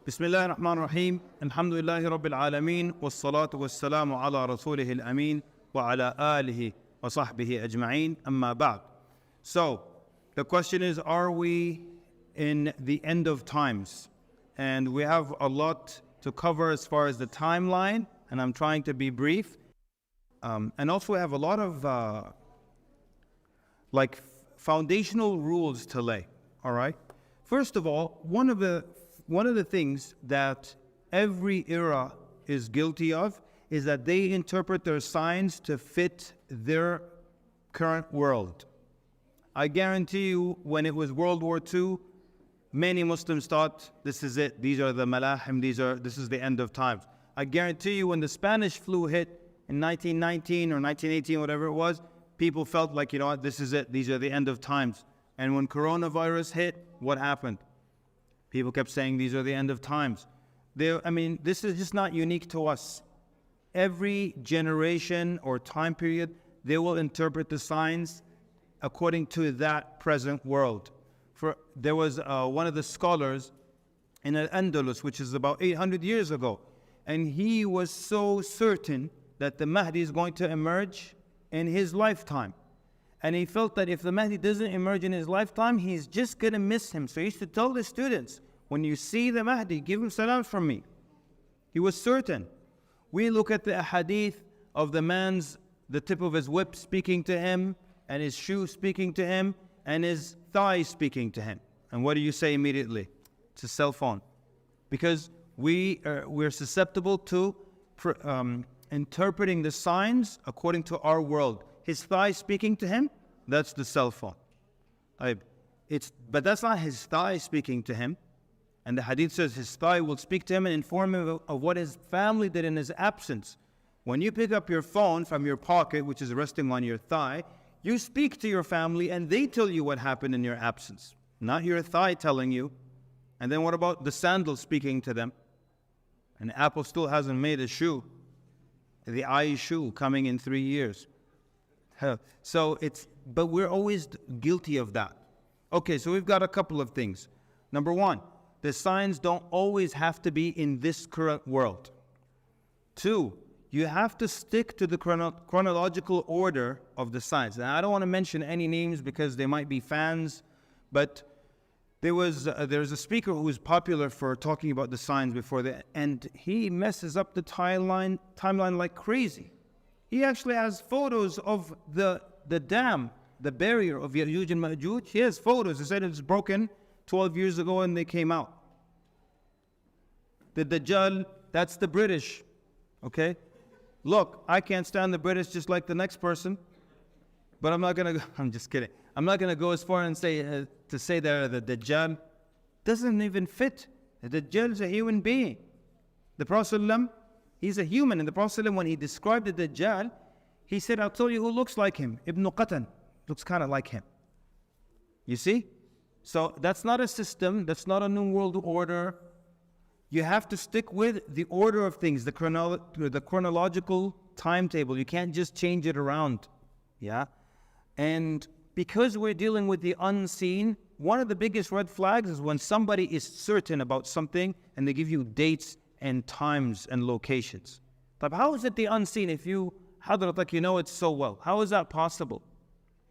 بسم الله الرحمن الرحيم الحمد لله رب العالمين والصلاة والسلام على رسوله الأمين وعلى آله وصحبه أجمعين أما بعد. So the question is, are we in the end of times? And we have a lot to cover as far as the timeline, and I'm trying to be brief. And also we have a lot of foundational rules to lay, all right? First of all, one of the things that every era is guilty of is that they interpret their signs to fit their current world. I guarantee you, when it was World War II, many Muslims thought, this is it, these are the malahim, this is the end of times. I guarantee you, when the Spanish flu hit in 1919 or 1918, whatever it was, people felt like, you know what, this is it, these are the end of times. And when coronavirus hit, what happened? People kept saying these are the end of times. This is just not unique to us. Every generation or time period, they will interpret the signs according to that present world. There was one of the scholars in Al-Andalus, which is about 800 years ago, and he was so certain that the Mahdi is going to emerge in his lifetime. And he felt that if the Mahdi doesn't emerge in his lifetime, he's just going to miss him. So he used to tell the students, when you see the Mahdi, give him salam from me. He was certain. We look at the hadith of the tip of his whip speaking to him, and his shoe speaking to him, and his thigh speaking to him. And what do you say immediately? It's a cell phone. Because we're susceptible to interpreting the signs according to our world. His thigh speaking to him, that's the cell phone. But that's not his thigh speaking to him. And the hadith says his thigh will speak to him and inform him of what his family did in his absence. When you pick up your phone from your pocket, which is resting on your thigh, you speak to your family and they tell you what happened in your absence, not your thigh telling you. And then what about the sandal speaking to them? And Apple still hasn't made a shoe, the shoe coming in 3 years. But we're always guilty of that. Okay, so we've got a couple of things. Number one, the signs don't always have to be in this current world. Two, you have to stick to the chronological order of the signs. Now, I don't want to mention any names because they might be fans, but there's a speaker who was popular for talking about the signs before and he messes up the timeline like crazy. He actually has photos of the dam, the barrier of Ya'juj and Ma'juj. He has photos. He said it was broken 12 years ago and they came out. The Dajjal, that's the British. Okay? Look, I can't stand the British just like the next person. But I'm just kidding. I'm not going to go as far and say that the Dajjal doesn't even fit. The Dajjal is a human being. The Prophet ﷺ, he's a human. And the Prophet ﷺ, when he described the Dajjal, he said, I'll tell you who looks like him. Ibn Qatan looks kind of like him. You see? So that's not a system. That's not a new world order. You have to stick with the order of things, the chronological timetable. You can't just change it around. Yeah? And because we're dealing with the unseen, one of the biggest red flags is when somebody is certain about something and they give you dates and times and locations. But how is it the unseen if you know it so well? How is that possible?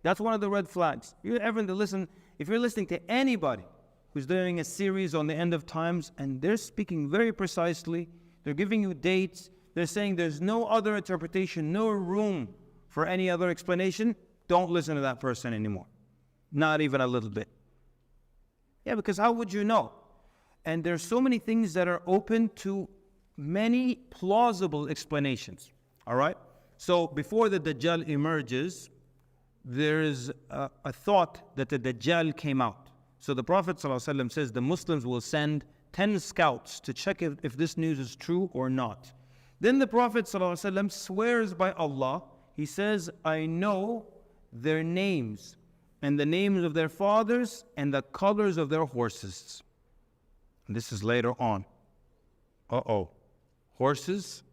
That's one of the red flags. If you're listening to anybody who's doing a series on the end of times and they're speaking very precisely, they're giving you dates, they're saying there's no other interpretation, no room for any other explanation, don't listen to that person anymore. Not even a little bit. Yeah, because how would you know? And there's so many things that are open to many plausible explanations. All right? So before the Dajjal emerges, there is a thought that the Dajjal came out. So the Prophet ﷺ says the Muslims will send 10 scouts to check if this news is true or not. Then the Prophet ﷺ swears by Allah. He says, I know their names and the names of their fathers and the colors of their horses. And this is later on. Horses?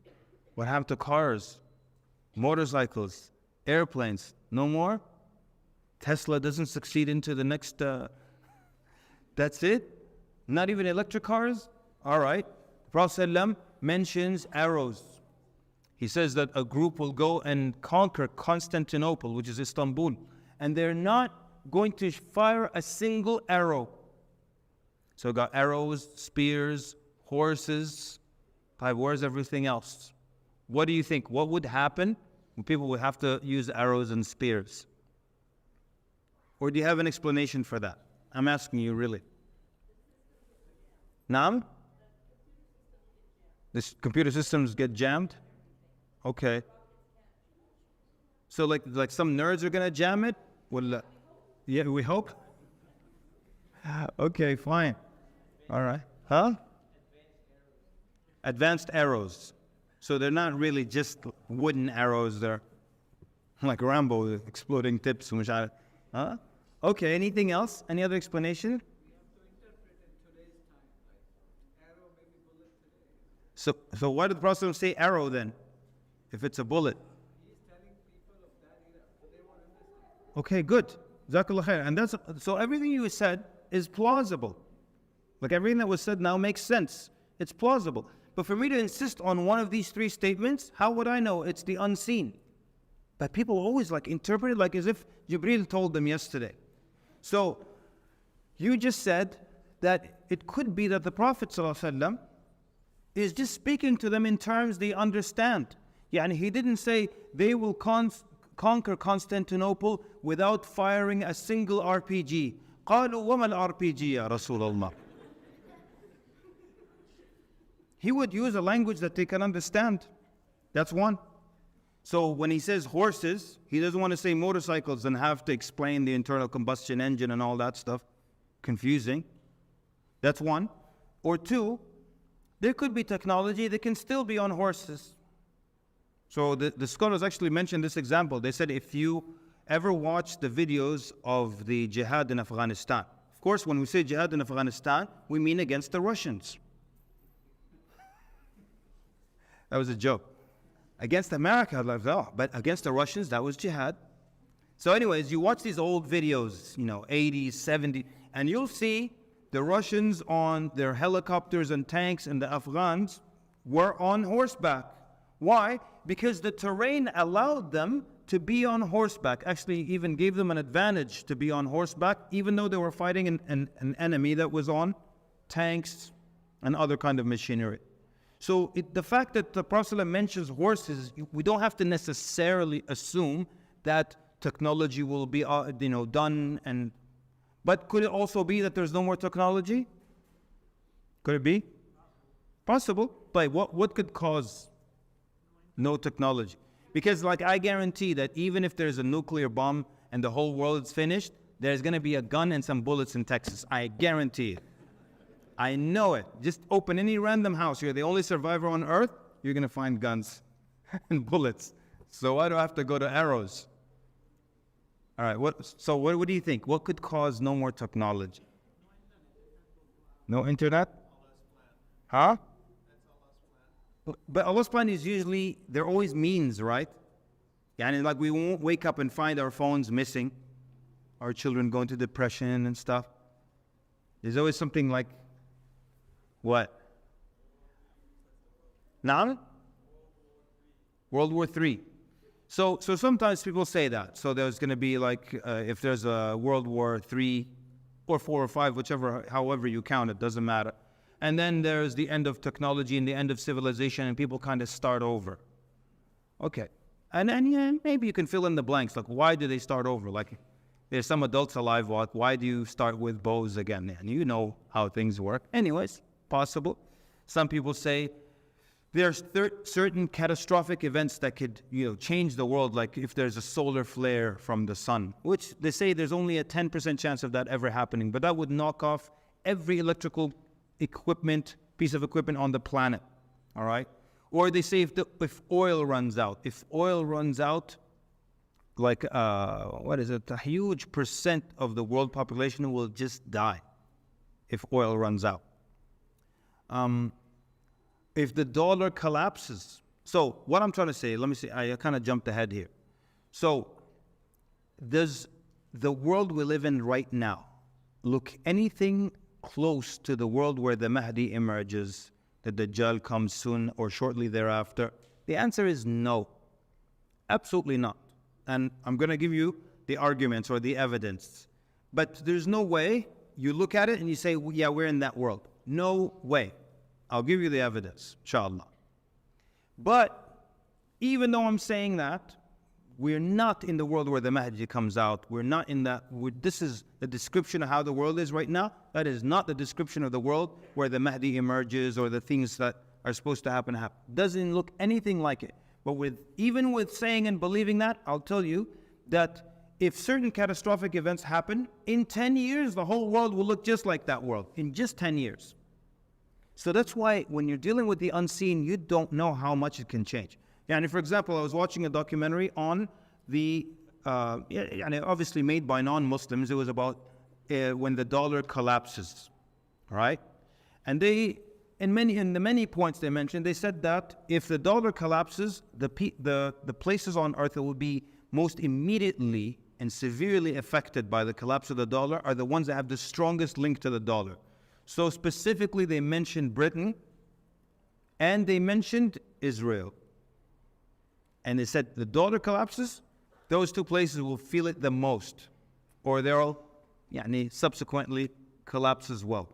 What happened to cars? Motorcycles? Airplanes? No more? Tesla doesn't succeed into the next... That's it? Not even electric cars? All right. The Prophet ﷺ mentions arrows. He says that a group will go and conquer Constantinople, which is Istanbul, and they're not going to fire a single arrow. So we got arrows, spears, horses. Where's everything else? What do you think? What would happen when people would have to use arrows and spears? Or do you have an explanation for that? I'm asking you really. Naam? The computer systems get jammed? Okay. So like some nerds are going to jam it? Well, yeah, we hope. Okay, fine. All right. Huh? Advanced arrows. So they're not really just wooden arrows. They're like Rambo, exploding tips. Huh? Okay, anything else? Any other explanation? So why did the Prophet say arrow then, if it's a bullet? He's telling people of that era, so they won't understand. Okay, good. Jazakallah khair. And so everything you said is plausible. Like everything that was said now makes sense. It's plausible. But for me to insist on one of these three statements, how would I know it's the unseen? But people always like interpret it like as if Jibreel told them yesterday. So you just said that it could be that the Prophet ﷺ is just speaking to them in terms they understand. Yeah, and he didn't say they will conquer Constantinople without firing a single RPG. قالوا وما الRPG يا رسول الله. He would use a language that they can understand. That's one. So when he says horses, he doesn't want to say motorcycles and have to explain the internal combustion engine and all that stuff. Confusing. That's one. Or two, there could be technology that can still be on horses. So the scholars actually mentioned this example. They said if you ever watch the videos of the jihad in Afghanistan, of course when we say jihad in Afghanistan, we mean against the Russians. That was a joke. Against America, but against the Russians, that was jihad. So anyways, you watch these old videos, 80s, 70s, and you'll see the Russians on their helicopters and tanks, and the Afghans were on horseback. Why? Because the terrain allowed them to be on horseback. Actually, even gave them an advantage to be on horseback, even though they were fighting an enemy that was on tanks and other kind of machinery. So the fact that the Prophet mentions horses, we don't have to necessarily assume that technology will be done. But could it also be that there's no more technology? Could it be? Possible. But what could cause no technology? Because I guarantee that even if there's a nuclear bomb and the whole world is finished, there's going to be a gun and some bullets in Texas. I guarantee it. I know it. Just open any random house. You're the only survivor on earth, you're going to find guns and bullets. So why do I have to go to arrows? All right, what do you think? What could cause no more technology? No internet? Huh? But Allah's plan is usually, there always means, right? Yeah, and we won't wake up and find our phones missing, our children go into depression and stuff. There's always something like, what? Now? World War III. So sometimes people say that. So there's going to be if there's a World War III or 4 or 5, however you count it, doesn't matter. And then there's the end of technology and the end of civilization, and people kind of start over. Okay. And then maybe you can fill in the blanks. Why do they start over? There's some adults alive. Why do you start with bows again? And you know how things work. Anyways, possible. Some people say there's certain catastrophic events that could, change the world, like if there's a solar flare from the sun, which they say there's only a 10% chance of that ever happening, but that would knock off every electrical piece of equipment on the planet, all right? Or they say if oil runs out, a huge percent of the world population will just die if oil runs out. If the dollar collapses. So what I'm trying to say, let me see, I kind of jumped ahead here. So does the world we live in right now look anything close to the world where the Mahdi emerges, the Dajjal comes soon or shortly thereafter? The answer is no. Absolutely not. And I'm going to give you the arguments or the evidence. But there's no way you look at it and you say, yeah, we're in that world. No way. I'll give you the evidence, inshallah. But even though I'm saying that, we're not in the world where the Mahdi comes out. We're not in that. This is the description of how the world is right now. That is not the description of the world where the Mahdi emerges or the things that are supposed to happen. Doesn't look anything like it. But even with saying and believing that, I'll tell you that if certain catastrophic events happen, in 10 years, the whole world will look just like that world. In just 10 years. So that's why when you're dealing with the unseen, you don't know how much it can change. And for example, I was watching a documentary on the, obviously made by non-Muslims. It was about when the dollar collapses, right? And they, in the many points they mentioned, they said that if the dollar collapses, the places on earth that will be most immediately and severely affected by the collapse of the dollar are the ones that have the strongest link to the dollar. So specifically, they mentioned Britain and they mentioned Israel. And they said the dollar collapses, those two places will feel it the most, or they'll subsequently collapse as well.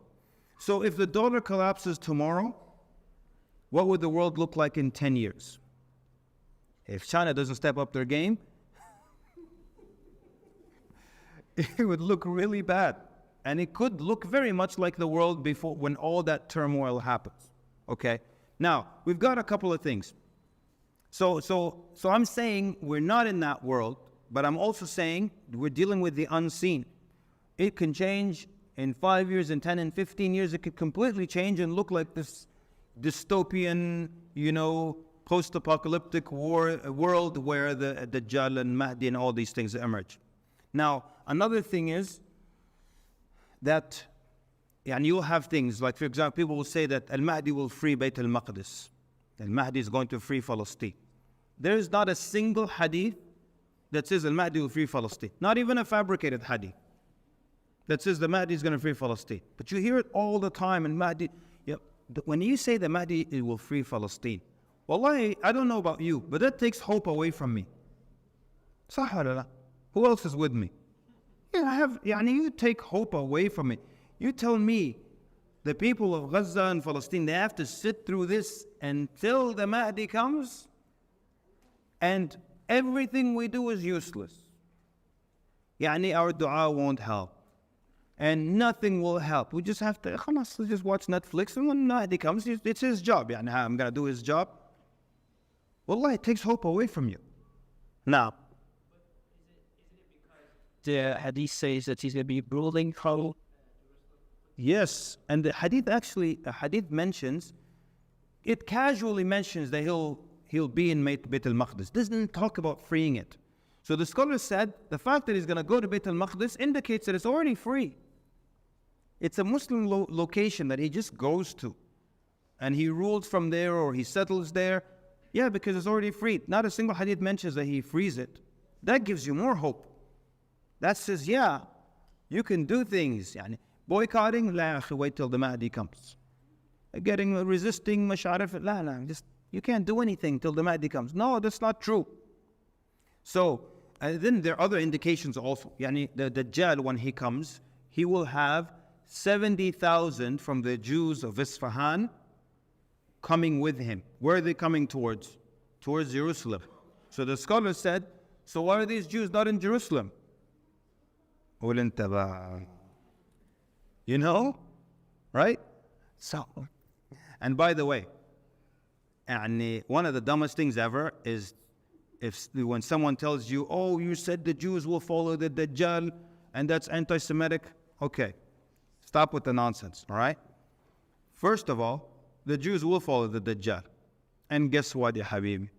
So if the dollar collapses tomorrow, what would the world look like in 10 years? If China doesn't step up their game, it would look really bad. And it could look very much like the world before when all that turmoil happens. Okay? Now, we've got a couple of things. So I'm saying we're not in that world, but I'm also saying we're dealing with the unseen. It can change in 5 years, in 10 and 15 years. It could completely change and look like this dystopian, post-apocalyptic world where the Dajjal and Mahdi and all these things emerge. Now, another thing is that you'll have things like, for example, people will say that Al-Mahdi will free Bayt al-Maqdis. Al-Mahdi is going to free Palestine. There is not a single hadith that says Al-Mahdi will free Palestine. Not even a fabricated hadith that says the Mahdi is going to free Palestine. But you hear it all the time. And Mahdi, when you say the Mahdi will free Palestine, wallahi, I don't know about you, but that takes hope away from me. Sah wa la? Who else is with me? You take hope away from me. You tell me the people of Gaza and Palestine, they have to sit through this until the Mahdi comes, and everything we do is useless. Our dua won't help, and nothing will help. We just have to, let's just watch Netflix, and when Mahdi comes, it's his job. I'm going to do his job. Wallah, it takes hope away from you. Now, the hadith says that he's going to be ruling how. Yes, and the hadith mentions, it casually mentions that he'll be in Bayt al-Maqdis. Doesn't talk about freeing it. So the scholars said the fact that he's going to go to Bayt al-Maqdis indicates that it's already free. It's a Muslim location that he just goes to, and he rules from there or he settles there. Yeah, because it's already free. Not a single hadith mentions that he frees it. That gives you more hope. That says, yeah, you can do things. Boycotting, wait till the Mahdi comes. Resisting, you can't do anything till the Mahdi comes. No, that's not true. So, then there are other indications also. The Dajjal, when he comes, he will have 70,000 from the Jews of Isfahan coming with him. Where are they coming towards? Towards Jerusalem. So the scholars said, so why are these Jews not in Jerusalem? Right? So, and by the way, one of the dumbest things ever is when someone tells you, oh, you said the Jews will follow the Dajjal, and that's anti-Semitic. Okay, stop with the nonsense, all right? First of all, the Jews will follow the Dajjal. And guess what, ya Habibi?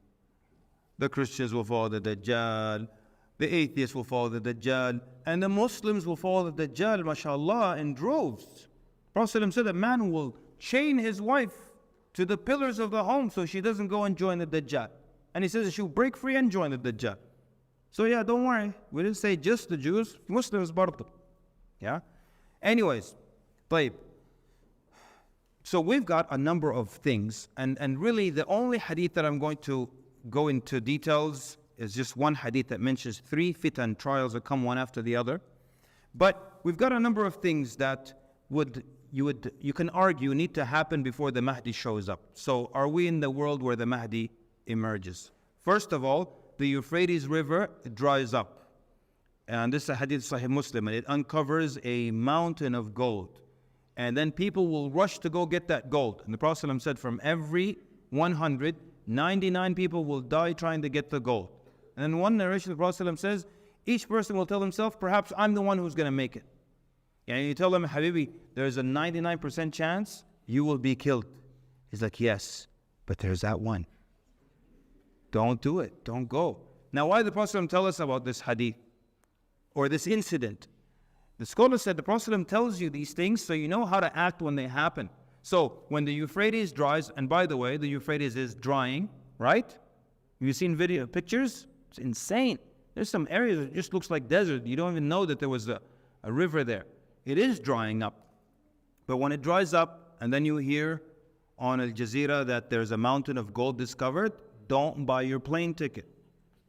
The Christians will follow the Dajjal, the atheists will follow the Dajjal, and the Muslims will follow the Dajjal, mashallah, in droves. Prophet said a man will chain his wife to the pillars of the home so she doesn't go and join the Dajjal. And he says she'll break free and join the Dajjal. So yeah, don't worry. We didn't say just the Jews, Muslims bardo. Yeah? Anyways, طيب. So we've got a number of things, and really the only hadith that I'm going to go into details is just one hadith that mentions 3 fitan trials that come one after the other. But we've got a number of things that you can argue need to happen before the Mahdi shows up. So are we in the world where the Mahdi emerges? First of all, the Euphrates River dries up. And this is a hadith Sahih Muslim, and it uncovers a mountain of gold. And then people will rush to go get that gold. And the Prophet ﷺ said, from every 100, 99 people will die trying to get the gold. And in one narration, the Prophet ﷺ says, each person will tell himself, perhaps I'm the one who's going to make it. And you tell them, Habibi, there's a 99% chance you will be killed. He's like, yes, but there's that one. Don't do it. Don't go. Now, why did the Prophet ﷺ tell us about this hadith or this incident? The scholar said the Prophet ﷺ tells you these things so you know how to act when they happen. So when the Euphrates dries, and by the way, the Euphrates is drying, right? You've seen pictures? It's insane. There's some areas that just looks like desert. You don't even know that there was a river there. It is drying up. But when it dries up, and then you hear on Al Jazeera that there's a mountain of gold discovered, don't buy your plane ticket.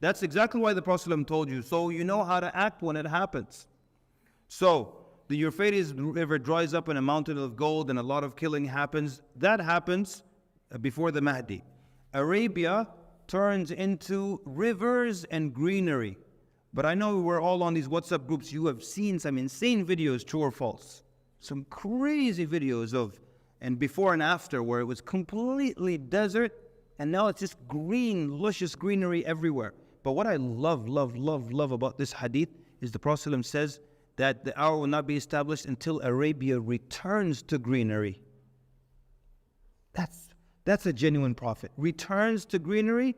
That's exactly why the Prophet ﷺ told you, so you know how to act when it happens. So the Euphrates River dries up in a mountain of gold and a lot of killing happens. That happens before the Mahdi. Arabia turns into rivers and greenery. But I know we're all on these WhatsApp groups. You have seen some insane videos, true or false. Some crazy videos of, and before and after, where it was completely desert, and now it's just green, luscious greenery everywhere. But what I love about this hadith is the Prophet ﷺ says that the hour will not be established until Arabia returns to greenery. That's a genuine prophet. Returns to greenery.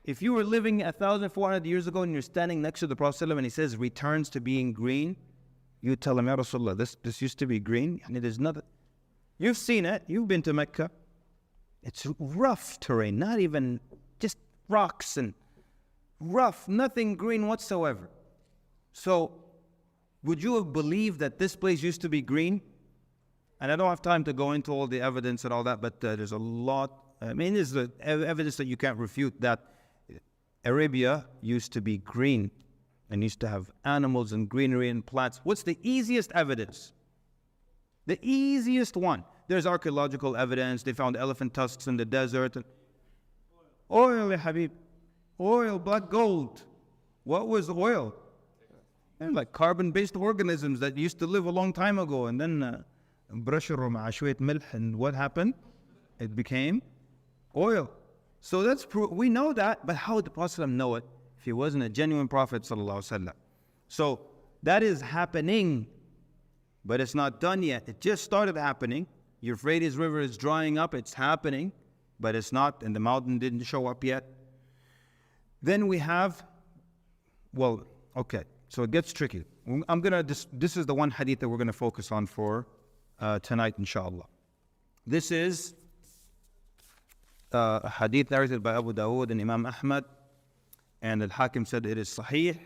If you were living 1,400 years ago and you're standing next to the Prophet ﷺ and he says returns to being green, you tell him, Ya Rasulullah, this used to be green and it is nothing. You've seen it. You've been to Mecca. It's rough terrain, not even just rocks and rough, nothing green whatsoever. So would you have believed that this place used to be green? And I don't have time to go into all the evidence and all that, but there's a lot. I mean, there's the evidence that you can't refute that Arabia used to be green and used to have animals and greenery and plants. What's the easiest evidence? The easiest one. There's archaeological evidence. They found elephant tusks in the desert. Oil, ya Habib. Oil, black gold. What was oil? They're like carbon-based organisms that used to live a long time ago. And then and what happened? It became oil. So that's we know that, but how would the Prophet know it if he wasn't a genuine Prophet sallallahu alaihi wasallam? So that is happening, but it's not done yet. It just started happening. Euphrates River is drying up. It's happening, but it's not, and the mountain didn't show up yet. Then we have, well, okay, so it gets tricky. This is the one hadith that we're gonna focus on for tonight, inshallah. This is a hadith narrated by Abu Dawood and Imam Ahmad, and Al-Hakim said it is sahih,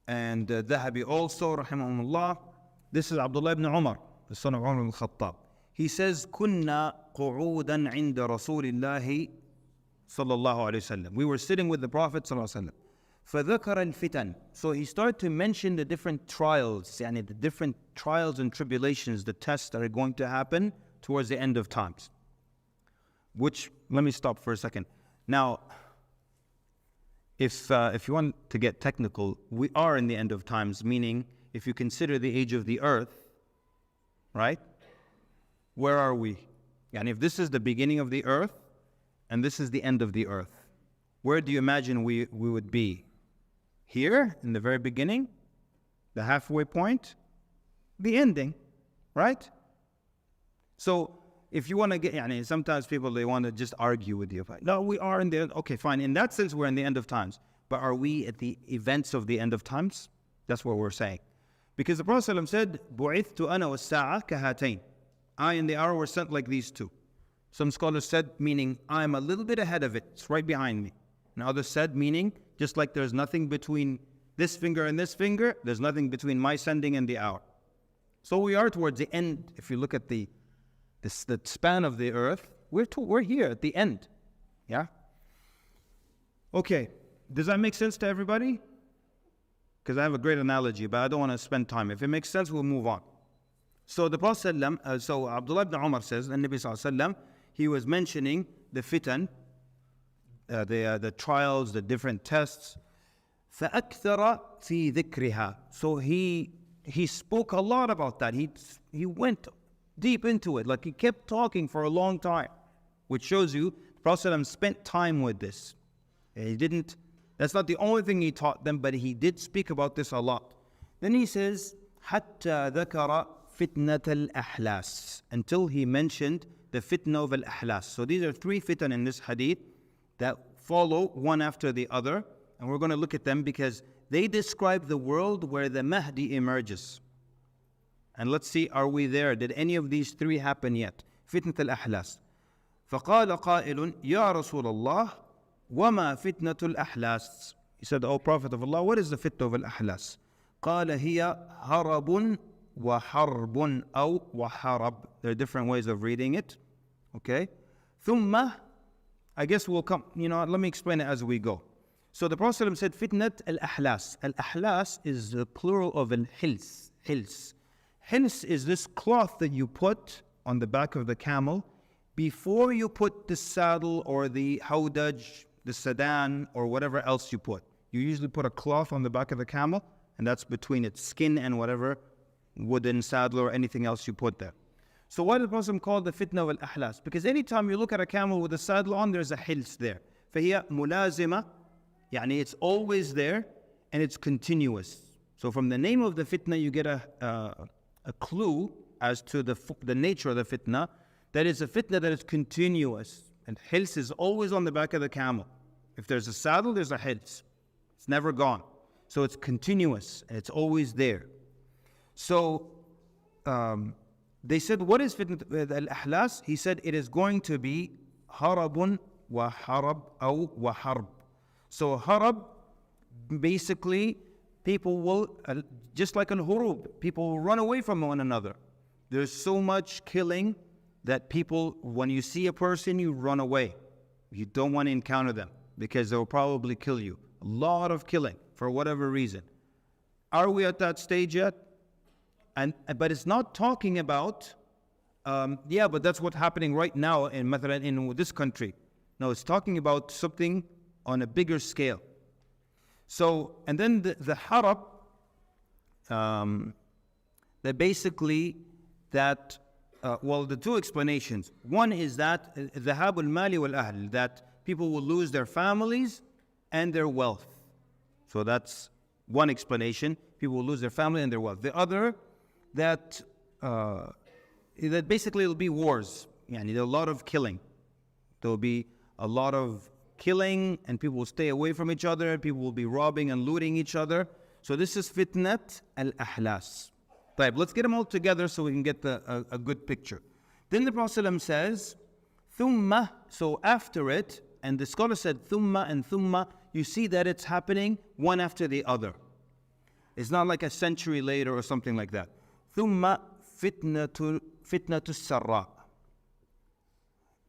and Dhahabi also, rahimahumullah. This is Abdullah ibn Umar, the son of Umar ibn Khattab. He says, "Kunna qu'udan 'inda Rasulillahi sallallahu alayhi wasallam." We were sitting with the Prophet sallallahu alayhi wasallam. فذكر الفتن. So he started to mention the different trials, the different trials and tribulations, the tests that are going to happen towards the end of times. Which, let me stop for a second. Now, if you want to get technical, we are in the end of times, meaning if you consider the age of the earth, right? Where are we? And if this is the beginning of the earth and this is the end of the earth, where do you imagine we would be? Here, in the very beginning, the halfway point, the ending, right? So if you want to get, sometimes people, they want to just argue with you. No, we are in the end. Okay, fine. In that sense, we're in the end of times. But are we at the events of the end of times? That's what we're saying. Because the Prophet ﷺ said, بُعِثْتُ أَنَا وَالسَّاعَةَ كَهَاتَيْنِ. I and the hour were sent like these two. Some scholars said, meaning, I'm a little bit ahead of it. It's right behind me. And others said, meaning, just like there's nothing between this finger and this finger, there's nothing between my sending and the hour. So we are towards the end, if you look at the the span of the earth, we're here at the end. Yeah? Okay, does that make sense to everybody? Because I have a great analogy, but I don't want to spend time. If it makes sense, we'll move on. So the Prophet so Abdullah ibn Umar says, the Nabi sallallahu alaihi wasallam, he was mentioning the fitan, the trials, the different tests. فَأَكْثَرَ فِي ذِكْرِهَا. So he spoke a lot about that. He went deep into it, like he kept talking for a long time, which shows you the Prophet ﷺ spent time with this. That's not the only thing he taught them, but he did speak about this a lot. Then he says, حَتَّى ذَكَرَ فِتْنَةَ الْأَحْلَاسِ, until he mentioned the fitna of al-ahlas. So these are 3 fitan in this hadith that follow one after the other, and we're going to look at them because they describe the world where the Mahdi emerges. And let's see, are we there? Did any of these 3 happen yet? Fitnat al-ahlas. فَقَالَ قَائِلٌ يَا رَسُولَ اللَّهِ وَمَا فِتْنَةُ الْأَحْلَاسِ. He said, O Prophet of Allah, what is the fitna of al-ahlas? قَالَ هِيَ هَرَبٌ وَحَرْبٌ أو وَحَرَبٌ. There are different ways of reading it. Okay? ثُمَّ, I guess we'll come, let me explain it as we go. So the Prophet ﷺ said, Fitnat al-ahlas. Al-ahlas is the plural of al-hils. Hils. Hils is this cloth that you put on the back of the camel before you put the saddle or the hawdaj, the sedan, or whatever else you put. You usually put a cloth on the back of the camel, and that's between its skin and whatever wooden saddle or anything else you put there. So why did the Prophet call the fitna wal ahlas? Because anytime you look at a camel with a saddle on, there's a hils there. فهي ملازمة, يعني it's always there and it's continuous. So from the name of the fitna, you get a clue as to the nature of the fitna. That is a fitna that is continuous. And hils is always on the back of the camel. If there's a saddle, there's a hils. It's never gone. So it's continuous and it's always there. So they said, what is fitna al-ahlas? He said, it is going to be harabun wa harab aw wa harb. So harab, basically, people will, just like al-hurub, people will run away from one another. There's so much killing that people, when you see a person, you run away. You don't want to encounter them because they'll probably kill you. A lot of killing for whatever reason. Are we at that stage yet? But it's not talking about, but that's what's happening right now in this country. No, it's talking about something on a bigger scale. So, and then the harab, that basically that, the 2 explanations. One is that ذهاب المال والأهل, that people will lose their families and their wealth. So that's one explanation. People will lose their family and their wealth. The other, that basically it'll be wars. There'll be a lot of killing. There'll be a lot of killing and people will stay away from each other. People will be robbing and looting each other. So this is fitnat al-ahlas. Right, let's get them all together so we can get a good picture. Then the Prophet ﷺ says, thumma, so after it, and the scholar said thumma and thumma, you see that it's happening one after the other. It's not like a century later or something like that. Thumma fitnatu sarra.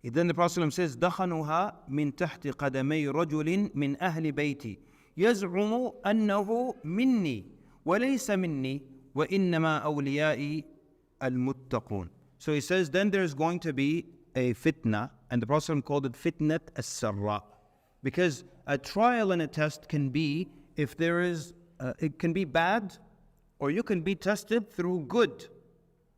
Then the Prophet ﷺ says, دخنوها من تحت قدمي رجل من أهل بيتي يزعم أنه مني وليس مني وَإِنَّمَا أَوْلِيَائِي الْمُتَّقُونَ. So he says, then there's going to be a fitna, and the Prophet called it fitnat as-sarra. Because a trial and a test can be, if there is, it can be bad, or you can be tested through good,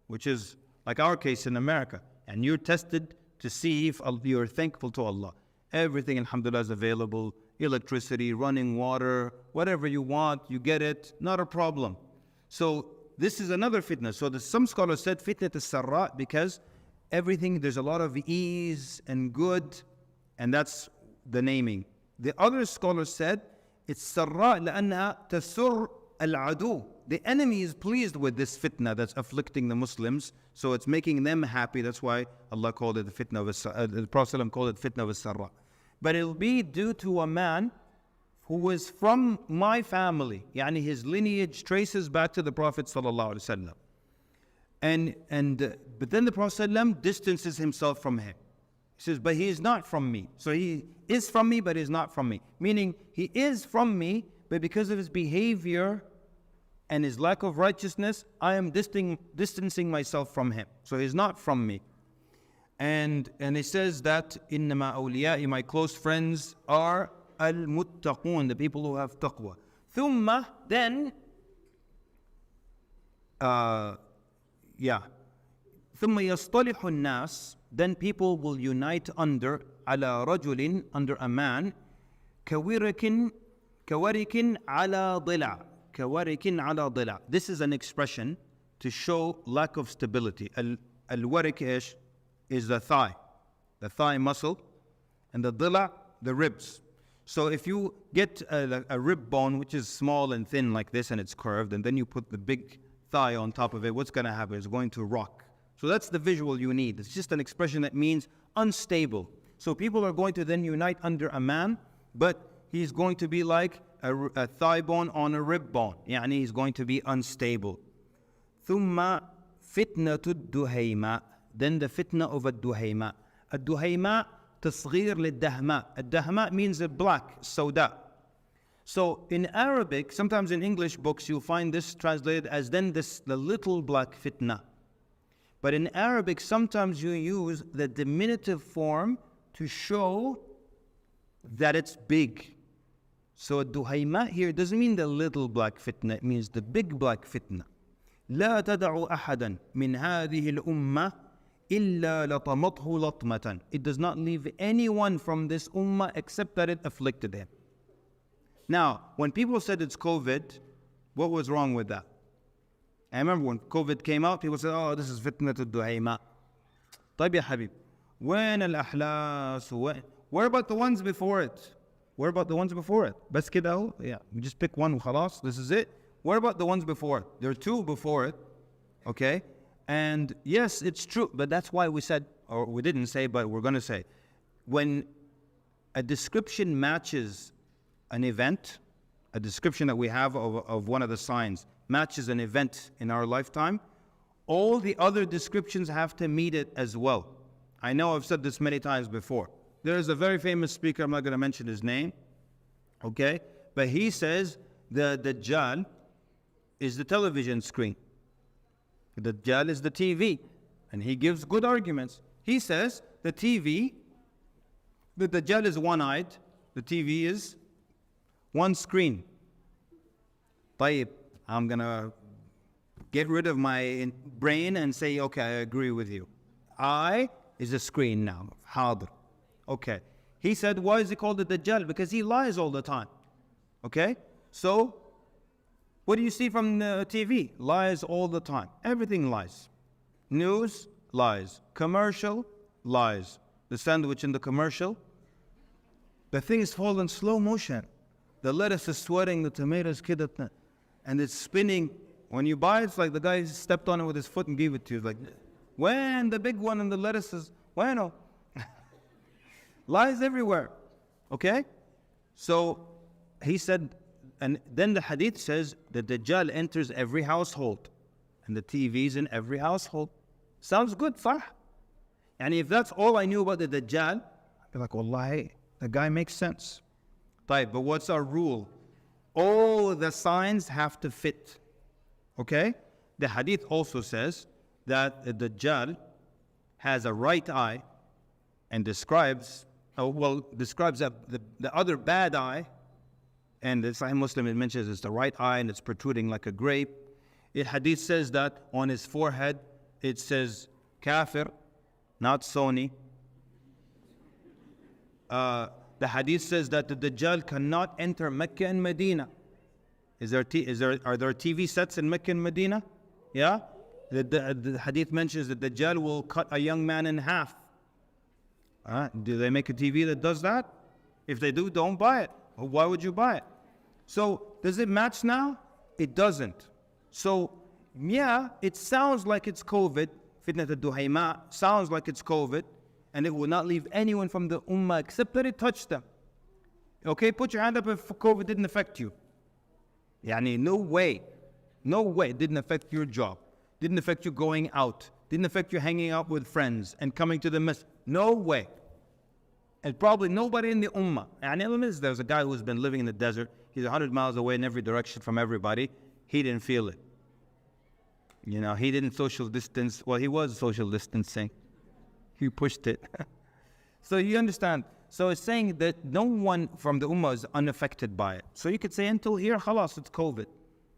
which is like our case in America. And you're tested to see if you're thankful to Allah. Everything, alhamdulillah, is available. Electricity, running water, whatever you want, you get it, not a problem. So this is another fitna. So some scholars said fitnat as-sarra because everything, there's a lot of ease and good, and that's the naming. The other scholars said it's sarra لأنها تسر العدو. The enemy is pleased with this fitna that's afflicting the Muslims, so it's making them happy. That's why Allah called it the fitna of the Prophet called it fitna of as-sarra. But it'll be due to a man who is from my family, yani his lineage traces back to the Prophet sallallahu alaihi wasallam. But then the Prophet ﷺ distances himself from him. He says, but he is not from me. So he is from me, but he is not from me. Meaning, he is from me, but because of his behavior and his lack of righteousness, I am distancing myself from him. So he's not from me. And he says that, إِنَّمَا أَوْلِيَائِ, my close friends are al-muttaqun, the people who have taqwa. ثُمَّ, then, ثُمَّ يَصْطَلِحُ النَّاسِ, then people will unite under عَلَى رَجُلٍ, under a man, كَوَرِكٍ عَلَى ضِلَعٍ, كَوَرِكٍ عَلَى ضِلَعٍ. This is an expression to show lack of stability. Al-warik is the thigh muscle, and the dila, the ribs. So if you get a rib bone which is small and thin like this and it's curved, and then you put the big thigh on top of it, what's going to happen? It's going to rock. So that's the visual you need. It's just an expression that means unstable. So people are going to then unite under a man, but he's going to be like a thigh bone on a rib bone. Yani he's going to be unstable. ثُمَّ فِتْنَةُ الدُّهَيْمَةِ, then the fitna of الدُّهَيْمَةِ. الدُّهَيْمَةِ تصغير للدهماء. الدهماء means a black, سوداء. So in Arabic, sometimes in English books, you'll find this translated as then the little black fitna. But in Arabic, sometimes you use the diminutive form to show that it's big. So الدهيماء here doesn't mean the little black fitna, it means the big black fitna. لا تدع أحدا من هذه الأمة إلا لطمته لطمة. It does not leave anyone from this ummah except that it afflicted him. Now, when people said it's COVID, what was wrong with that? I remember when COVID came out, people said, oh, this is fitnat al-duhayma. طيب يا حبيب, وين الأحلاس? Where about the ones before it? Where about the ones before it? بس كده اهو, yeah, we just pick one وخلاص, this is it. Where about the ones before it? There are two before it, okay? And yes, it's true, but that's why we said, or we didn't say, but we're going to say, when a description matches an event, a description that we have of one of the signs matches an event in our lifetime, all the other descriptions have to meet it as well. I know I've said this many times before. There is a very famous speaker, I'm not going to mention his name, okay? But he says the Dajjal is the television screen. The Dajjal is the TV. And he gives good arguments. He says the TV, the Dajjal is one-eyed, the TV is one screen. طيب, I'm going to get rid of my brain and say, okay, I agree with you. I is a screen now. Hadr. Okay. He said, why is he called the Dajjal? Because he lies all the time. Okay? So, what do you see from the TV? Lies all the time. Everything lies. News, lies. Commercial, lies. The sandwich in the commercial, the thing is falling in slow motion. The lettuce is sweating, the tomatoes kidda, and it's spinning. When you buy it, it's like the guy stepped on it with his foot and gave it to you. It's like, when the big one and the lettuce is, bueno. Lies everywhere. Okay? So, he said, and then the hadith says that the Dajjal enters every household. And the TV's in every household. Sounds good, صح? And if that's all I knew about the Dajjal, I'd be like, wallahi, the guy makes sense. But what's our rule? All the signs have to fit. Okay? The hadith also says that the Dajjal has a right eye and describes the other bad eye. And the Sahih Muslim, it mentions it's the right eye and it's protruding like a grape. The hadith says that on his forehead, it says kafir, not Sony. The hadith says that the Dajjal cannot enter Mecca and Medina. Are there TV sets in Mecca and Medina? Yeah? The hadith mentions that the Dajjal will cut a young man in half. Do they make a TV that does that? If they do, don't buy it. Why would you buy it? So, does it match now? It doesn't. So, yeah, it sounds like it's COVID. Fitnat al-Duhayma sounds like it's COVID. And it will not leave anyone from the ummah except that it touched them. Okay, put your hand up if COVID didn't affect you. Yani, no way. No way it didn't affect your job. Didn't affect you going out. Didn't affect you hanging out with friends and coming to the masjid. No way. And probably nobody in the ummah. And there's a guy who's been living in the desert. He's 100 miles away in every direction from everybody. He didn't feel it. You know, he didn't social distance. Well, he was social distancing. He pushed it. So you understand. So it's saying that no one from the ummah is unaffected by it. So you could say until here, khalas, it's COVID.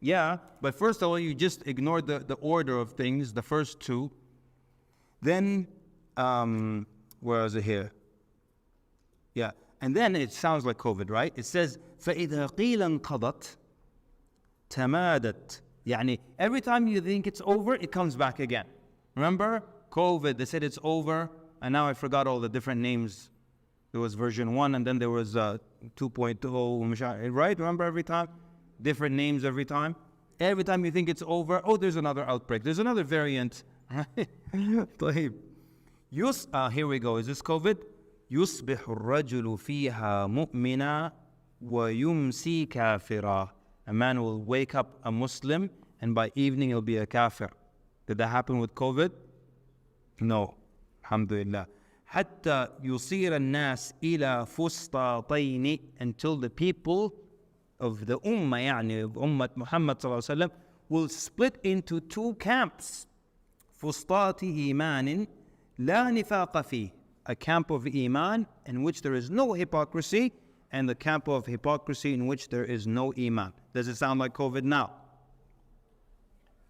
Yeah, but first of all, you just ignored the order of things, the first two. Then, where is it here? Yeah, and then it sounds like COVID, right? It says, فَإِذَا قِيلًا قَضَتْ تَمَادَتْ. يعني every time you think it's over, it comes back again. Remember? COVID, they said it's over, and now I forgot all the different names. There was version 1, and then there was 2.0, right? Remember every time? Different names every time. Every time you think it's over, oh, there's another outbreak. There's another variant. طيب. Here we go. Is this COVID? يصبح الرجل فيها مؤمنا ويمسي كافرا. A man will wake up a Muslim, and by evening he'll be a kafir. Did that happen with COVID? No. Alhamdulillah. حتى يصير الناس إلى فسطاطين, until the people of the ummah, يعني of Ummah Muhammad صلى الله عليه وسلم, will split into two camps. فسطاط إيمان لا نفاق فيه. A camp of Iman in which there is no hypocrisy, and the camp of hypocrisy in which there is no Iman. Does it sound like COVID now?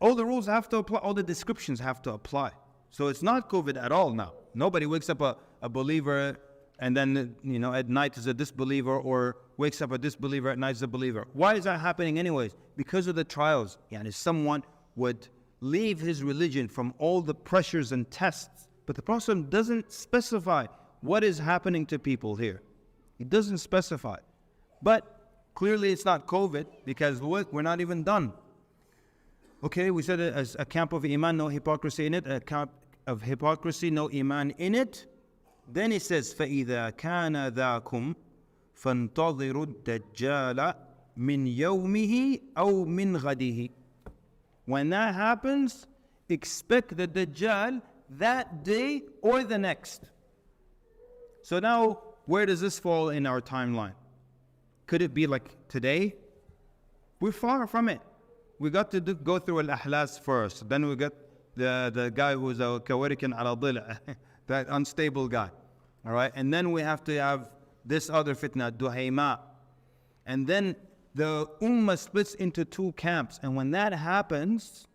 All the rules have to apply, all the descriptions have to apply. So it's not COVID at all now. Nobody wakes up a believer and then, at night is a disbeliever, or wakes up a disbeliever at night is a believer. Why is that happening anyways? Because of the trials. Yani someone would leave his religion from all the pressures and tests. But the Prophet doesn't specify what is happening to people here. He doesn't specify. But clearly it's not COVID, because we're not even done. Okay, we said it as a camp of Iman, no hypocrisy in it. A camp of hypocrisy, no Iman in it. Then he says, فَإِذَا كَانَ ذَاكُمْ فَانْتَظِرُوا الدَّجَّالَ مِنْ يَوْمِهِ أَوْ مِنْ غَدِهِ. When that happens, expect the Dajjal that day or the next. So now, where does this fall in our timeline? Could it be like today? We're far from it. We got to go through al-ahlas first. Then we got the guy who's a kawarikan ala dhila, that unstable guy. All right? And then we have to have this other fitna, duhayma. And then the ummah splits into two camps. And when that happens,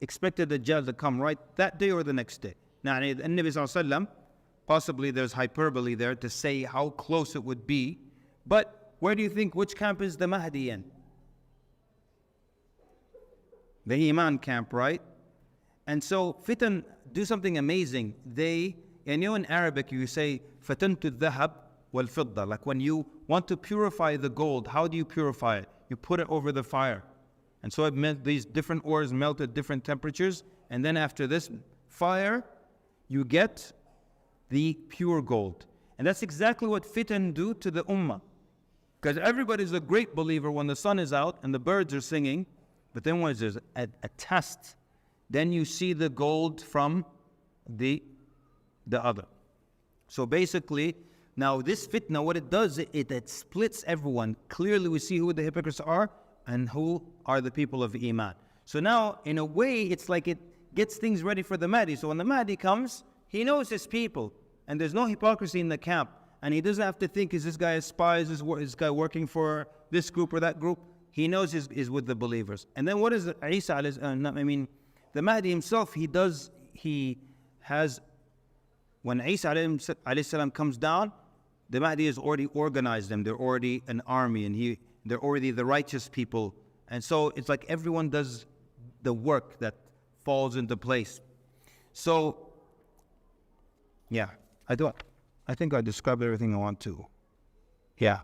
expect the Dajjal to come right that day or the next day. Now, the Nabi Sallallahu Alaihi Wasallam, possibly there's hyperbole there to say how close it would be. But where do you think, which camp is the Mahdi in? The Iman camp, right? And so, fitan do something amazing. And in Arabic, you say, fatantu dhahab wal fidda. Like when you want to purify the gold, how do you purify it? You put it over the fire. And so it meant these different ores melt at different temperatures. And then after this fire, you get the pure gold. And that's exactly what fitan do to the ummah. Because everybody's a great believer when the sun is out and the birds are singing. But then when there's a test, then you see the gold from the other. So basically, now this fitna, what it does, it splits everyone. Clearly we see who the hypocrites are and who are the people of Iman. So now, in a way, it's like it gets things ready for the Mahdi. So when the Mahdi comes, he knows his people. And there's no hypocrisy in the camp. And he doesn't have to think, is this guy a spy? Is this guy working for this group or that group? He knows is with the believers. And then what is Isa, the Mahdi himself, when Isa alayhi salam comes down, the Mahdi has already organized them. They're already an army, and they're already the righteous people. And so it's like everyone does the work that falls into place. So, yeah, I think I described everything I want to. Yeah.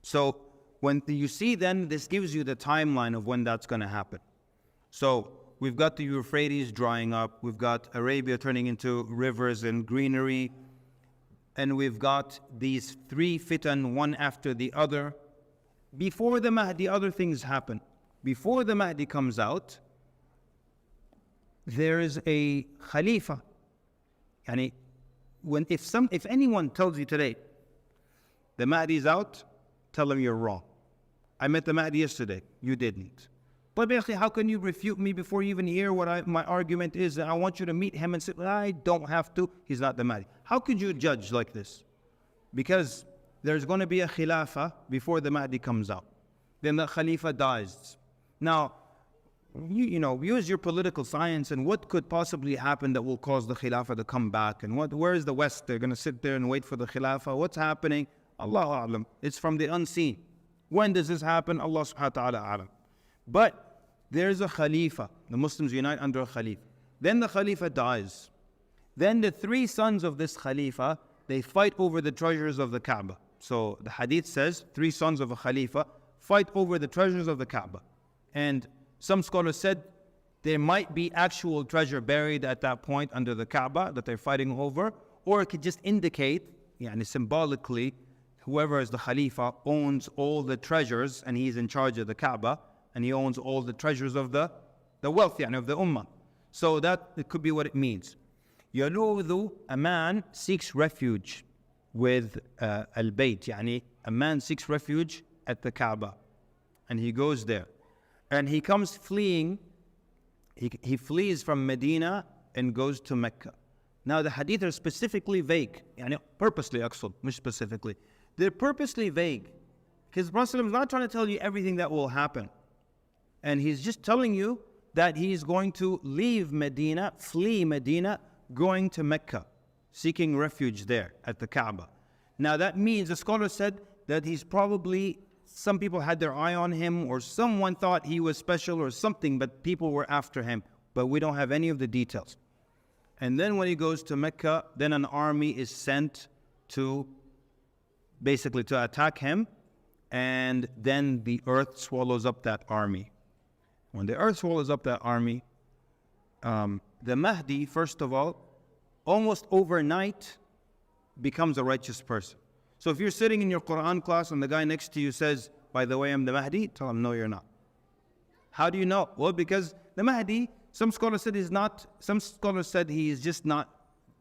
So when you see then, this gives you the timeline of when that's going to happen. So we've got the Euphrates drying up. We've got Arabia turning into rivers and greenery. And we've got these three fitan, one after the other. Before the Mahdi, other things happen. before the Mahdi comes out, there is a Khalifa. Yani, if anyone tells you today, the Mahdi is out, tell him you're wrong. I met the Mahdi yesterday, you didn't. But basically, how can you refute me before you even hear what my argument is? I want you to meet him and say, I don't have to, he's not the Mahdi. How could you judge like this? Because there's going to be a Khilafah before the Mahdi comes out. Then the Khalifa dies. Now, you know, use your political science and what could possibly happen that will cause the Khilafah to come back. And where is the West? They're going to sit there and wait for the Khilafah. What's happening? Allahu A'lam. It's from the unseen. When does this happen? Allah subhanahu wa ta'ala a'lam. But there's a Khalifa. The Muslims unite under a Khalifa. Then the Khalifa dies. Then the three sons of this Khalifa, they fight over the treasures of the Kaaba. So the hadith says, three sons of a Khalifa fight over the treasures of the Kaaba. And some scholars said there might be actual treasure buried at that point under the Kaaba that they're fighting over, or it could just indicate, symbolically, whoever is the Khalifa owns all the treasures and he's in charge of the Kaaba and he owns all the treasures of the wealth of the Ummah. So that it could be what it means. Yaludhu, a man seeks refuge with al-Bayt, a man seeks refuge at the Kaaba and he goes there. And he comes fleeing, he flees from Medina and goes to Mecca. Now the hadith are specifically vague, purposely aqsad, not specifically. They're purposely vague because the Prophet is not trying to tell you everything that will happen. And he's just telling you that he's going to leave Medina, flee Medina, going to Mecca, seeking refuge there at the Kaaba. Now that means, the scholar said that he's probably, some people had their eye on him or someone thought he was special or something, but people were after him. But we don't have any of the details. And then when he goes to Mecca, then an army is sent to basically to attack him. And then the earth swallows up that army. When the earth swallows up that army, the Mahdi, first of all, almost overnight becomes a righteous person. So if you're sitting in your Qur'an class and the guy next to you says, by the way, I'm the Mahdi, tell him, no, you're not. How do you know? Well, because the Mahdi, some scholars said he is just not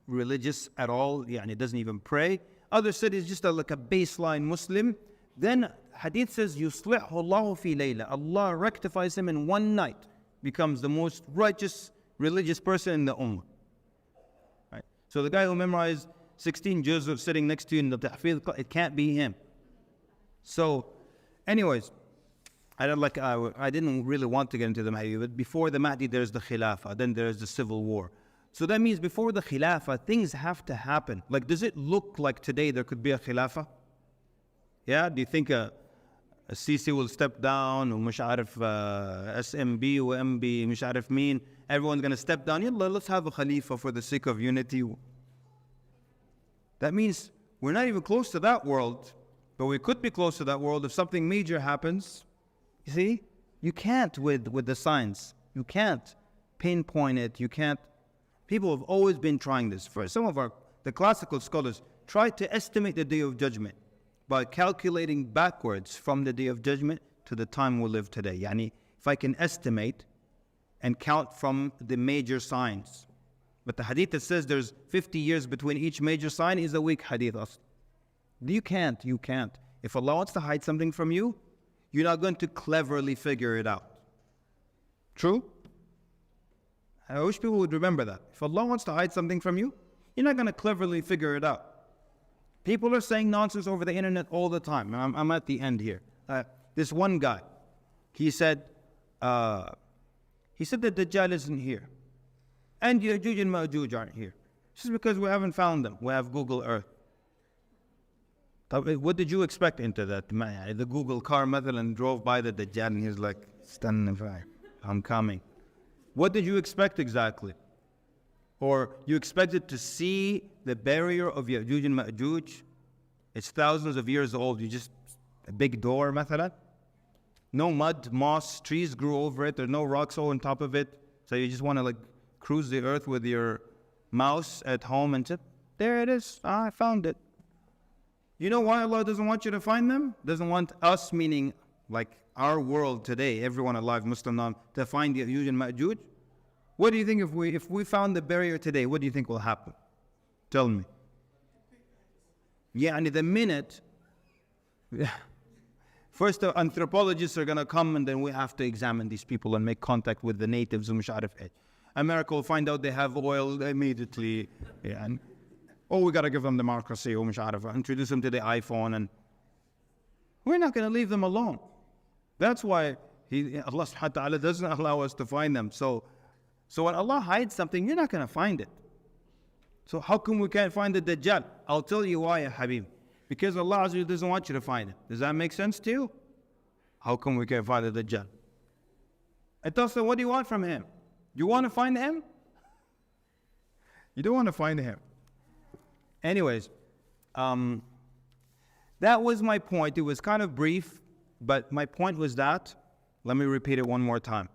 religious at all, he doesn't even pray. Others said he's just like a baseline Muslim. Then hadith says, يُصْلِحُ اللَّهُ فِي لَيْلَةٍ. Allah rectifies him in one night, becomes the most righteous religious person in the Ummah. Right? So the guy who memorized 16 juz of sitting next to you in the tahfidh, it can't be him. So, anyways, I didn't really want to get into the Mahdi, but before the Mahdi there's the Khilafah, then there's the civil war. So that means before the Khilafah, things have to happen. Like, does it look like today there could be a Khilafah? Yeah, do you think a Sisi will step down, or مش عارف SMB or MB, مش عارف مين, everyone's going to step down, yalla, let's have a Khalifa for the sake of unity. That means we're not even close to that world, but we could be close to that world if something major happens. You see, you can't with the science. You can't pinpoint it. You can't. People have always been trying this. For some of the classical scholars tried to estimate the Day of Judgment by calculating backwards from the Day of Judgment to the time we live today. If I can estimate and count from the major signs. But the hadith that says there's 50 years between each major sign is a weak hadith. You can't. If Allah wants to hide something from you, you're not going to cleverly figure it out. True? I wish people would remember that. If Allah wants to hide something from you, you're not going to cleverly figure it out. People are saying nonsense over the internet all the time. I'm at the end here. This one guy, he said that Dajjal isn't here. And Ya'juj and Ma'juj aren't here. It's just because we haven't found them. We have Google Earth. What did you expect into that? The Google car مثلا drove by the Dajjal and he's like, standing by, I'm coming. What did you expect exactly? Or you expected to see the barrier of Ya'juj and Ma'juj? It's thousands of years old. You just, a big door مثلا. No mud, moss, trees grew over it. There's no rocks on top of it. So you just want to cruise the earth with your mouse at home and say, there it is, I found it. You know why Allah doesn't want you to find them? Doesn't want us, meaning like our world today, everyone alive, Muslim, non, to find Ya'juj and Ma'juj? What do you think if we found the barrier today, what do you think will happen? Tell me. Yeah, and the minute, first the anthropologists are going to come and then we have to examine these people and make contact with the natives. America will find out they have oil immediately. Yeah, and, we got to give them democracy. Introduce them to the iPhone. And we're not going to leave them alone. That's why Allah subhanahu wa ta'ala doesn't allow us to find them. So when Allah hides something, you're not going to find it. So how come we can't find the Dajjal? I'll tell you why, ya Habib. Because Allah Azza wa Jalla doesn't want you to find it. Does that make sense to you? How come we can't find the Dajjal? I thought, so what do you want from him? You want to find him? You don't want to find him. Anyways, that was my point. It was kind of brief, but my point was that, let me repeat it one more time.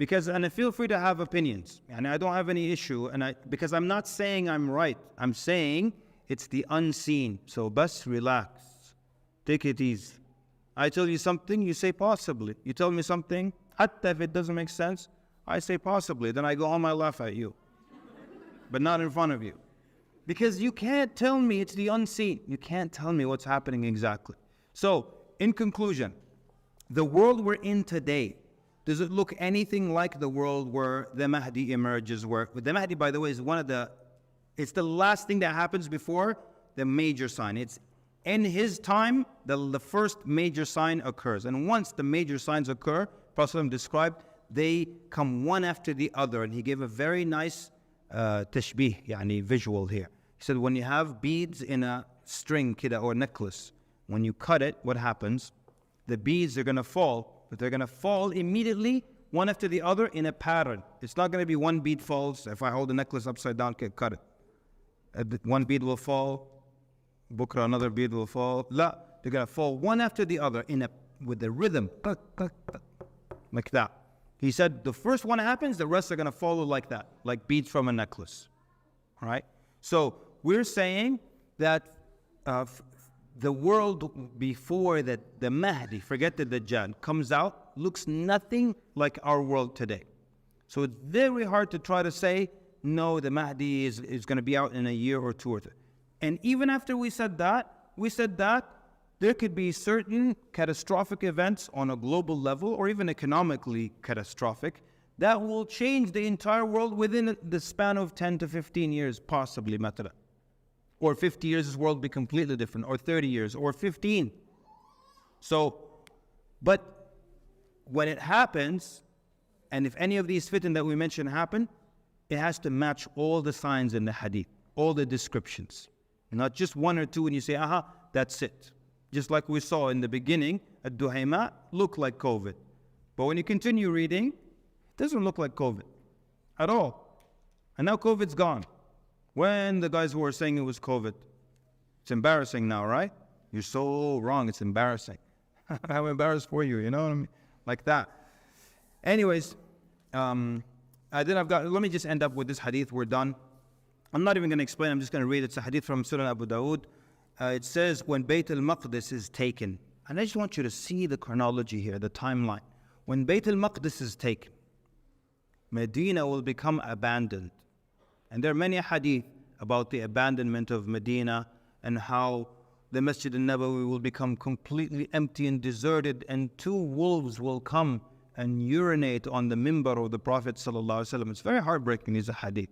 And feel free to have opinions, and I don't have any issue, because I'm not saying I'm right. I'm saying it's the unseen. So bus, relax, take it easy. I tell you something, you say possibly. You tell me something, hatta if it doesn't make sense, I say possibly. Then I go home, I laugh at you, but not in front of you, because you can't tell me it's the unseen. You can't tell me what's happening exactly. So in conclusion, the world we're in today, does it look anything like the world where the Mahdi emerges? Where the Mahdi, by the way, is it's the last thing that happens before the major sign. It's in his time, the first major sign occurs. And once the major signs occur, Prophet described, they come one after the other. And he gave a very nice tashbih, yani visual here. He said, when you have beads in a string, kida, or necklace, when you cut it, what happens? The beads are going to fall. But they're going to fall immediately, one after the other, in a pattern. It's not going to be one bead falls. If I hold the necklace upside down, okay, cut it. One bead will fall. Bukra, another bead will fall. La, they're going to fall one after the other with the rhythm. Like that. He said the first one happens, the rest are going to follow like that, like beads from a necklace. All right? So we're saying that the world before that the Mahdi, forget the Dajjal, comes out, looks nothing like our world today. So it's very hard to try to say, no, the Mahdi is going to be out in a year or two or three. And even after we said that there could be certain catastrophic events on a global level, or even economically catastrophic, that will change the entire world within the span of 10 to 15 years, possibly, matala. Or 50 years, this world will be completely different, or 30 years, or 15. So, but when it happens, and if any of these fitan that we mentioned happen, it has to match all the signs in the hadith, all the descriptions. Not just one or two and you say, aha, that's it. Just like we saw in the beginning, Ad-Duhayma looked like COVID. But when you continue reading, it doesn't look like COVID at all. And now COVID's gone. When the guys who were saying it was COVID, it's embarrassing now, right? You're so wrong, it's embarrassing. I'm embarrassed for you, you know what I mean? Like that. Anyways, let me just end up with this hadith, we're done. I'm not even going to explain, I'm just going to read it. It's a hadith from Sunan Abu Dawood. It says, when Bayt al-Maqdis is taken, and I just want you to see the chronology here, the timeline. When Bayt al-Maqdis is taken, Medina will become abandoned. And there are many hadith about the abandonment of Medina and how the Masjid al-Nabawi will become completely empty and deserted, and two wolves will come and urinate on the mimbar of the Prophet ﷺ. It's very heartbreaking, these hadith.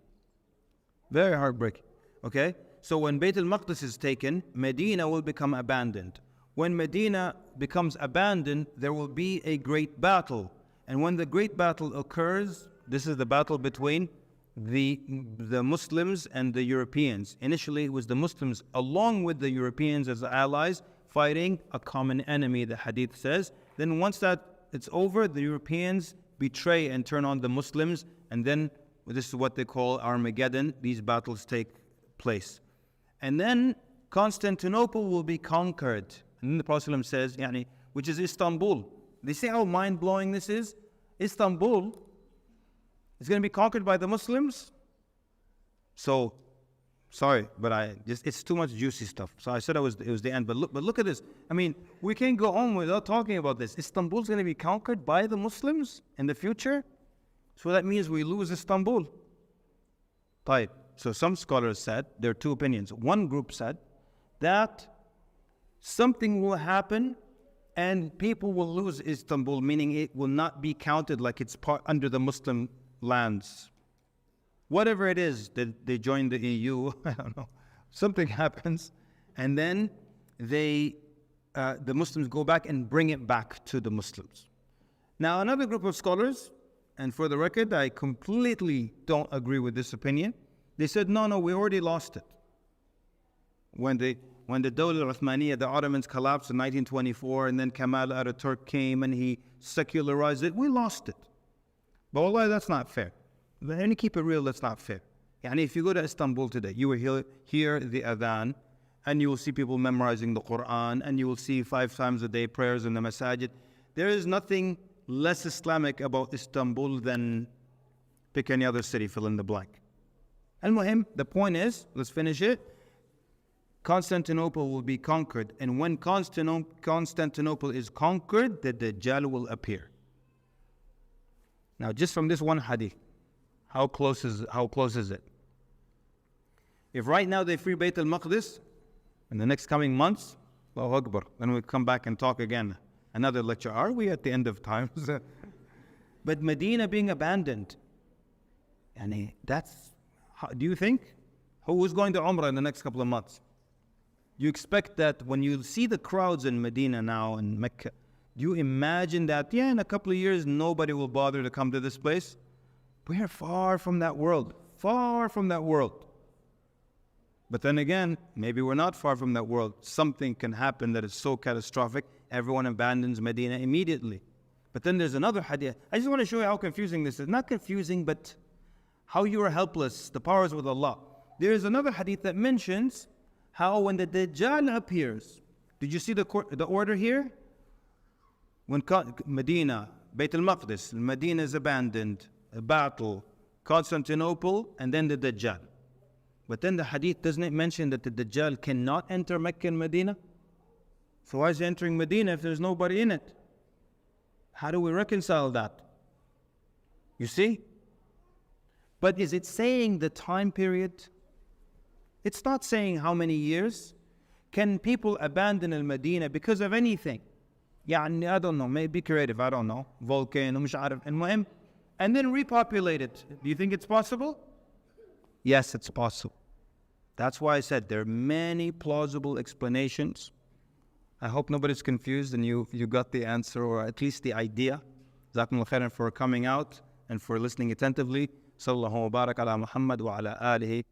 Very heartbreaking. Okay? So when Bayt al-Maqdis is taken, Medina will become abandoned. When Medina becomes abandoned, there will be a great battle. And when the great battle occurs, this is the battle between the Muslims and the Europeans. Initially, it was the Muslims along with the Europeans as allies fighting a common enemy, the hadith says. Then once that it's over, the Europeans betray and turn on the Muslims, and then this is what they call Armageddon. These battles take place. And then Constantinople will be conquered. And then the Prophet ﷺ says, which is Istanbul. They see how mind-blowing this is? Istanbul is going to be conquered by the Muslims. So Sorry, but it's too much juicy stuff. So I said it was the end. But look at this. I mean, we can't go home without talking about this. Istanbul's going to be conquered by the Muslims in the future. So that means we lose Istanbul. Right. So some scholars said, there are two opinions. One group said that something will happen and people will lose Istanbul, meaning it will not be counted like it's part under the Muslim lands. Whatever it is, that they join the EU, I don't know. Something happens, and then the Muslims go back and bring it back to the Muslims. Now, another group of scholars, and for the record, I completely don't agree with this opinion. They said, no, we already lost it. When the Dawla al-Uthmaniyya, the Ottomans collapsed in 1924, and then Kamal Ataturk came and he secularized it, we lost it. But wallahi, that's not fair. Let me keep it real, that's not fair. And if you go to Istanbul today, you will hear the adhan, and you will see people memorizing the Qur'an, and you will see 5 times a day prayers in the masajid. There is nothing less Islamic about Istanbul than pick any other city, fill in the blank. Al-Muhim, the point is, let's finish it. Constantinople will be conquered, and when Constantinople is conquered, the Dajjal will appear. Now, just from this one hadith, how close is it? If right now they free Bayt al-Maqdis, in the next coming months, Allahu Akbar, then we'll come back and talk again. Another lecture. Are we at the end of times? But Medina being abandoned, and do you think? Who is going to Umrah in the next couple of months? You expect that when you see the crowds in Medina now and Mecca, do you imagine that, in a couple of years, nobody will bother to come to this place? We are far from that world. Far from that world. But then again, maybe we're not far from that world. Something can happen that is so catastrophic, everyone abandons Medina immediately. But then there's another hadith. I just want to show you how confusing this is. Not confusing, but how you are helpless. The power is with Allah. There is another hadith that mentions how when the Dajjal appears, did you see the order here? When Medina, Bayt al-Maqdis, Medina is abandoned, a battle, Constantinople, and then the Dajjal. But then the hadith, doesn't it mention that the Dajjal cannot enter Mecca and Medina? So why is he entering Medina if there's nobody in it? How do we reconcile that? You see? But is it saying the time period? It's not saying how many years. Can people abandon al-Medina because of anything? I don't know, maybe creative, I don't know. Volcano, مش عارف, المهم. And then repopulate it. Do you think it's possible? Yes, it's possible. That's why I said there are many plausible explanations. I hope nobody's confused and you got the answer, or at least the idea. Jazakumullah khairan for coming out and for listening attentively. Sallallahu wa barak ala Muhammad wa ala alihi